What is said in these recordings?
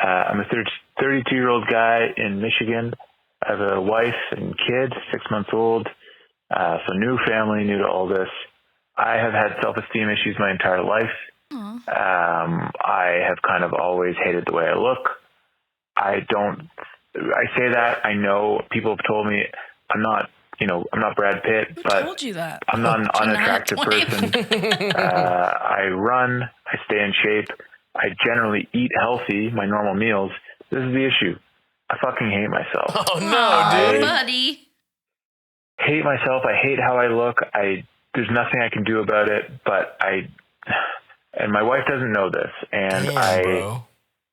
I'm a 32-year-old guy in Michigan. I have a wife and kid, 6 months old. So new family, new to all this. I have had self-esteem issues my entire life. I have kind of always hated the way I look. I say that, I know people have told me I'm not Brad Pitt, but told you that? I'm not an unattractive person. I run, I stay in shape. I generally eat healthy, my normal meals. This is the issue. I fucking hate myself. Oh no, dude. Buddy. Hate myself. I hate how I look. There's nothing I can do about it, but and my wife doesn't know this. And bro.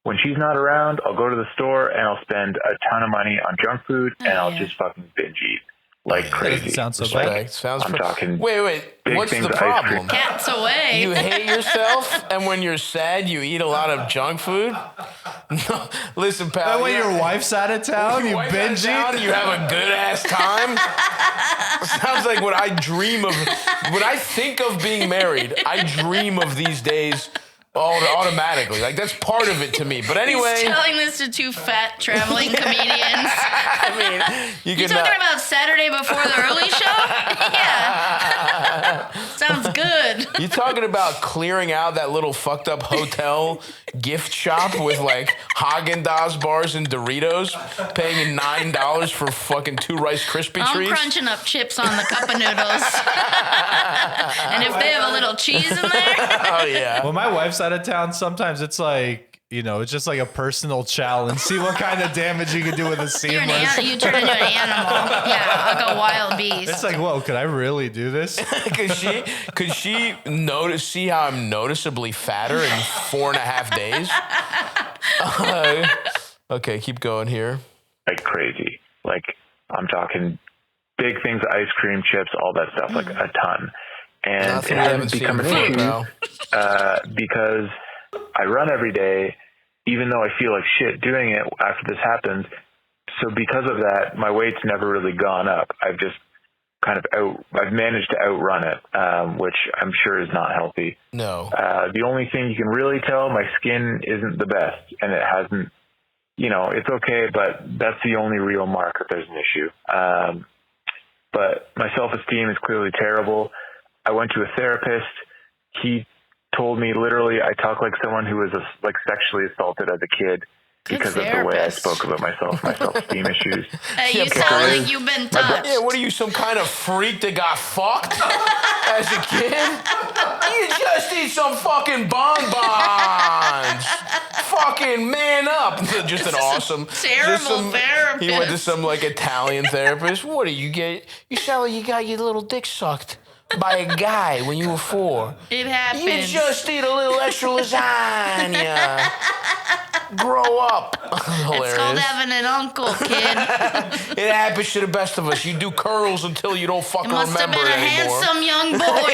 When she's not around, I'll go to the store and I'll spend a ton of money on junk food and I'll just fucking binge eat like crazy. Sounds so Like, bad. I'm talking. Wait. What's things, the problem? Cats away. You hate yourself, and when you're sad, you eat a lot of junk food? No, listen, pal. That way your wife's out of town, you binge eat? You have a good-ass time? Sounds like what I dream of. When I think of being married, I dream of these days automatically. Like, that's part of it to me. But anyway. He's telling this to two fat traveling comedians. I mean, you talking about Saturday before the early show? Yeah. Sounds good. You talking about clearing out that little fucked up hotel gift shop with like Haagen-Dazs bars and Doritos, paying $9 for fucking 2 Rice Krispie treats? I'm crunching up chips on the cup of noodles. And if they have a little cheese in there. Oh, yeah. When my wife's out of town, sometimes it's like, it's just like a personal challenge. See what kind of damage you can do with a seamless. You turn into an animal. Yeah, like a wild beast. It's like, whoa, could I really do this? Could she see how I'm noticeably fatter in 4.5 days? Okay, keep going here. Like crazy. Like, I'm talking big things, ice cream, chips, all that stuff, like a ton. And it hasn't become an issue because I run every day, even though I feel like shit doing it after this happens. So because of that, my weight's never really gone up. I've just kind of I've managed to outrun it, which I'm sure is not healthy. No. The only thing you can really tell, my skin isn't the best, and it hasn't, it's okay, but that's the only real mark that there's an issue. But my self-esteem is clearly terrible. I went to a therapist. He told me literally I talk like someone who was sexually assaulted as a kid because of the way I spoke about myself, my self-esteem issues. You sound like you've been touched. Yeah, what are you, some kind of freak that got fucked as a kid? You just eat some fucking bonbons. Fucking man up. Just an awesome, terrible therapist. He went to some like Italian therapist. What do you get? You sound like you got your little dick sucked by a guy when you were 4. It happens. You just eat a little extra lasagna. Grow up. Hilarious. It's called having an uncle, kid. It happens to the best of us. You do curls until you don't fucking remember it anymore. It must have been a handsome young boy.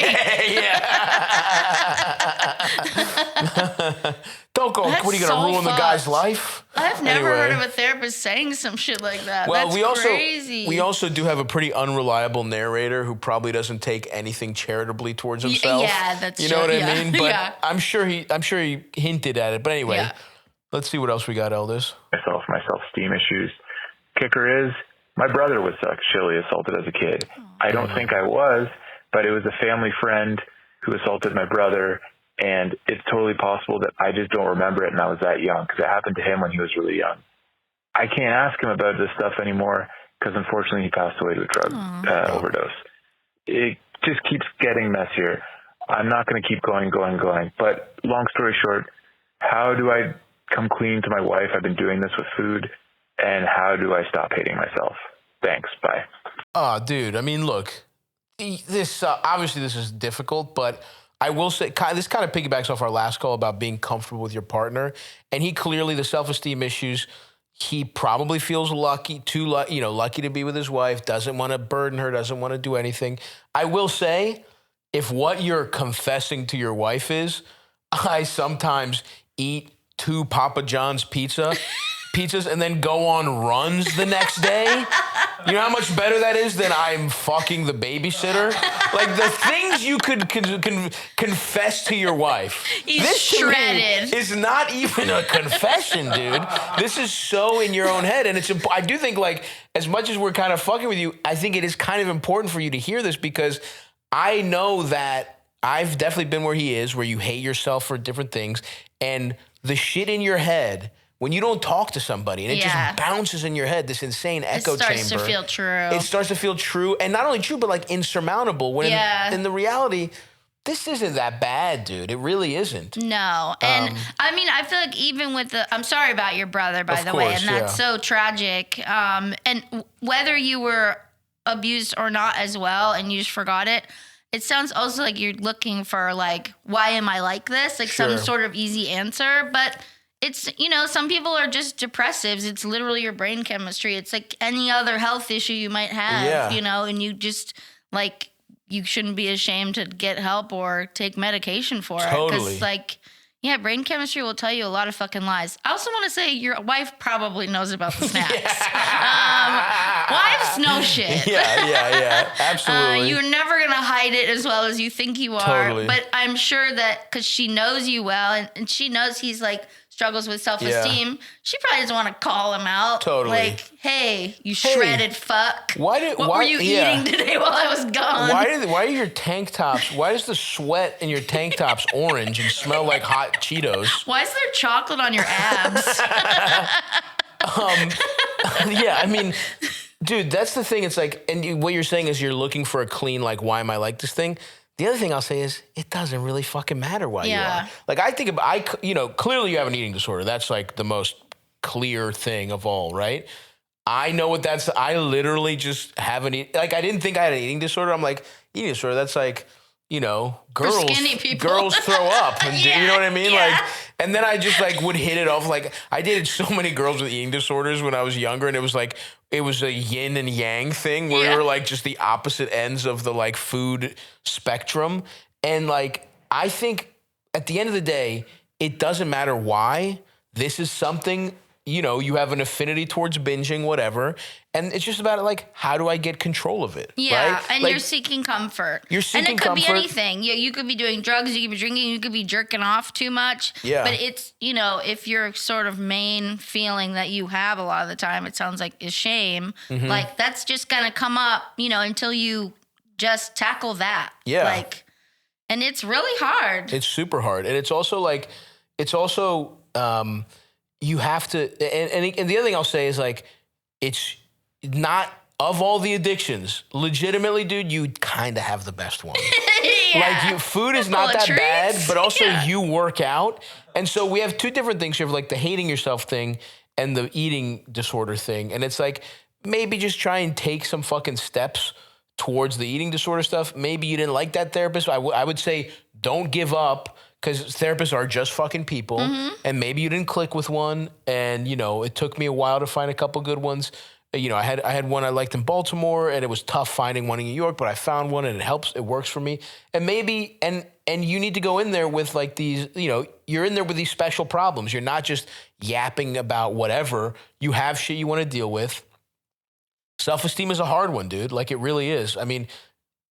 Yeah. Don't go. That's what are you gonna ruin the guy's life? I've never heard of a therapist saying some shit like that. Well, That's crazy. We also do have a pretty unreliable narrator who probably doesn't take anything charitably towards himself. Yeah, that's true. You know what I mean? But yeah. I'm sure he hinted at it. But anyway, let's see what else we got, Eldis. My self-esteem issues. Kicker is, my brother was sexually assaulted as a kid. I don't think I was, but it was a family friend who assaulted my brother. And it's totally possible that I just don't remember it and I was that young because it happened to him when he was really young. I can't ask him about this stuff anymore because unfortunately he passed away to a drug overdose. It just keeps getting messier. I'm not going to keep going. But long story short, how do I come clean to my wife? I've been doing this with food. And how do I stop hating myself? Thanks. Bye. Oh, dude. I mean, look, this obviously this is difficult, but I will say this kind of piggybacks off our last call about being comfortable with your partner. And he clearly, the self-esteem issues, he probably feels lucky to be with his wife, doesn't want to burden her, doesn't want to do anything. I will say, if what you're confessing to your wife is, I sometimes eat 2 Papa John's pizza pizzas and then go on runs the next day. You know how much better that is than I'm fucking the babysitter? Like the things you could confess to your wife. He's this shredded. To me is not even a confession, dude. This is so in your own head. And I do think, like, as much as we're kind of fucking with you, I think it is kind of important for you to hear this because I know that I've definitely been where he is, where you hate yourself for different things. And the shit in your head, when you don't talk to somebody and it just bounces in your head, this insane echo chamber. It starts to feel true. It starts to feel true. And not only true, but like insurmountable. When in the reality, this isn't that bad, dude. It really isn't. No. And I mean, I feel like even with I'm sorry about your brother, by the way. And that's so tragic. And whether you were abused or not as well, and you just forgot it, it sounds also like you're looking for like, why am I like this? Like some sort of easy answer. But it's, you know, some people are just depressives. It's literally your brain chemistry. It's like any other health issue you might have, you know, and you just like, you shouldn't be ashamed to get help or take medication for it. Because like, yeah, brain chemistry will tell you a lot of fucking lies. I also want to say your wife probably knows about the snacks. Wives know shit. Yeah, absolutely. You're never going to hide it as well as you think you are. Totally. But I'm sure that because she knows you well and she knows he's like struggles with self-esteem, she probably doesn't want to call him out. Totally. Like, hey, you shredded fuck. What were you eating today while I was gone? Why are your tank tops, why is the sweat in your tank tops orange and smell like hot Cheetos? Why is there chocolate on your abs? Yeah, I mean, dude, that's the thing. It's like, and what you're saying is you're looking for a clean, like, why am I like this thing? The other thing I'll say is it doesn't really fucking matter why you are. Like, I think you know, clearly you have an eating disorder. That's like the most clear thing of all, right? I know what that's. I literally just have an like. I didn't think I had an eating disorder. I'm like, eating disorder. That's like, you know, girls throw up. And, you know what I mean? Like, and then I just like would hit it off. Like, I dated so many girls with eating disorders when I was younger, and it was like it was a yin and yang thing where we were like just the opposite ends of the like food spectrum. And like, I think at the end of the day, it doesn't matter why. This is something, you know, you have an affinity towards binging, whatever. And it's just about like, how do I get control of it? Yeah, right? and like, you're seeking comfort. You're seeking comfort. And it could be anything. You could be doing drugs, you could be drinking, you could be jerking off too much. Yeah. But it's, you know, if your sort of main feeling that you have a lot of the time, it sounds like, is shame, like that's just going to come up, you know, until you just tackle that. Yeah. Like, and it's really hard. It's super hard. And it's also like, you have to, and the other thing I'll say is like, it's not, of all the addictions, legitimately, dude, you kind of have the best one. Like, food is not that bad, but also you work out. And so we have two different things. You have like the hating yourself thing and the eating disorder thing. And it's like, maybe just try and take some fucking steps towards the eating disorder stuff. Maybe you didn't like that therapist. I would say don't give up, because therapists are just fucking people. And maybe you didn't click with one. And, you know, it took me a while to find a couple good ones. You know, I had one I liked in Baltimore, and it was tough finding one in New York, but I found one and it helps. It works for me. And maybe, and you need to go in there with like these, you know, you're in there with these special problems. You're not just yapping about whatever. You have shit you want to deal with. Self-esteem is a hard one, dude. Like, it really is. I mean,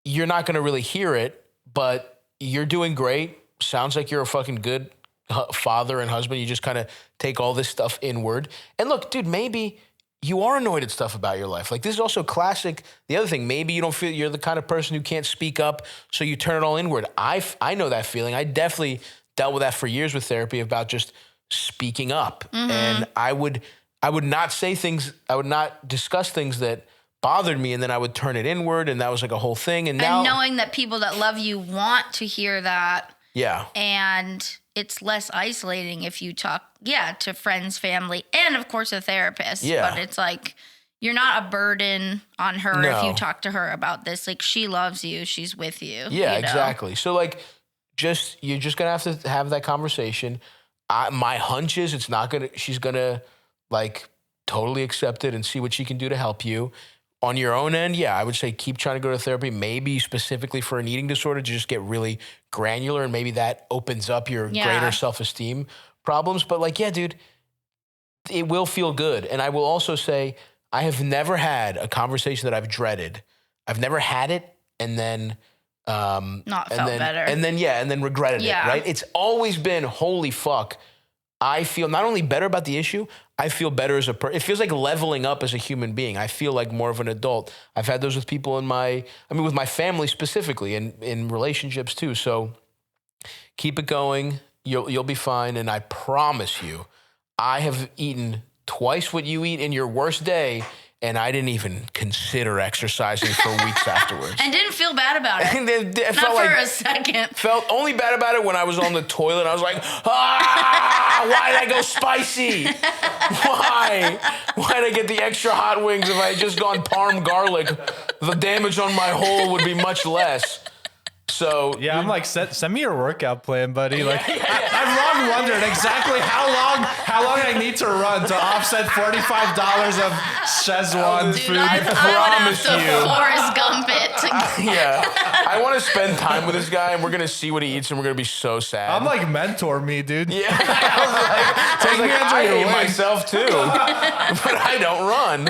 you're not going to really hear it, but you're doing great. Sounds like you're a fucking good father and husband. You just kind of take all this stuff inward. And look, dude, maybe you are annoyed at stuff about your life. Like, this is also classic. The other thing, maybe you don't feel you're the kind of person who can't speak up, so you turn it all inward. I know that feeling. I definitely dealt with that for years with therapy, about just speaking up. And I would not say things, I would not discuss things that bothered me, and then I would turn it inward, and that was like a whole thing. And now, knowing that people that love you want to hear that. Yeah. And it's less isolating if you talk, to friends, family, and of course a therapist. Yeah. But it's like, you're not a burden on her if you talk to her about this. Like, she loves you. She's with you. Yeah, you know? exactly. So like, you're just going to have to have that conversation. My hunch is she's going to like totally accept it and see what she can do to help you. On your own end, I would say keep trying to go to therapy, maybe specifically for an eating disorder, to just get really granular, and maybe that opens up your greater self-esteem problems. But like, dude, it will feel good. And I will also say, I have never had a conversation that I've dreaded. I've never had it and then not felt better. And then regretted it, right? It's always been, holy fuck. I feel not only better about the issue, I feel better as a person. It feels like leveling up as a human being. I feel like more of an adult. I've had those with people with my family specifically, and in relationships too. So keep it going. You'll be fine. And I promise you, I have eaten twice what you eat in your worst day, and I didn't even consider exercising for weeks afterwards. And didn't feel bad about it. It Not for a second. Felt only bad about it when I was on the toilet. I was like, why did I go spicy? Why? Why did I get the extra hot wings? If I had just gone parm garlic, the damage on my hole would be much less. So yeah, I'm like, send me your workout plan, buddy. Like, I've long wondered exactly how long I need to run to offset $45 of Szechuan food. I promise would have to Forrest Gump it. Yeah, I want to spend time with this guy, and we're gonna see what he eats, and we're gonna be so sad. I'm like, mentor me, dude. Yeah, I hate myself too, but I don't run.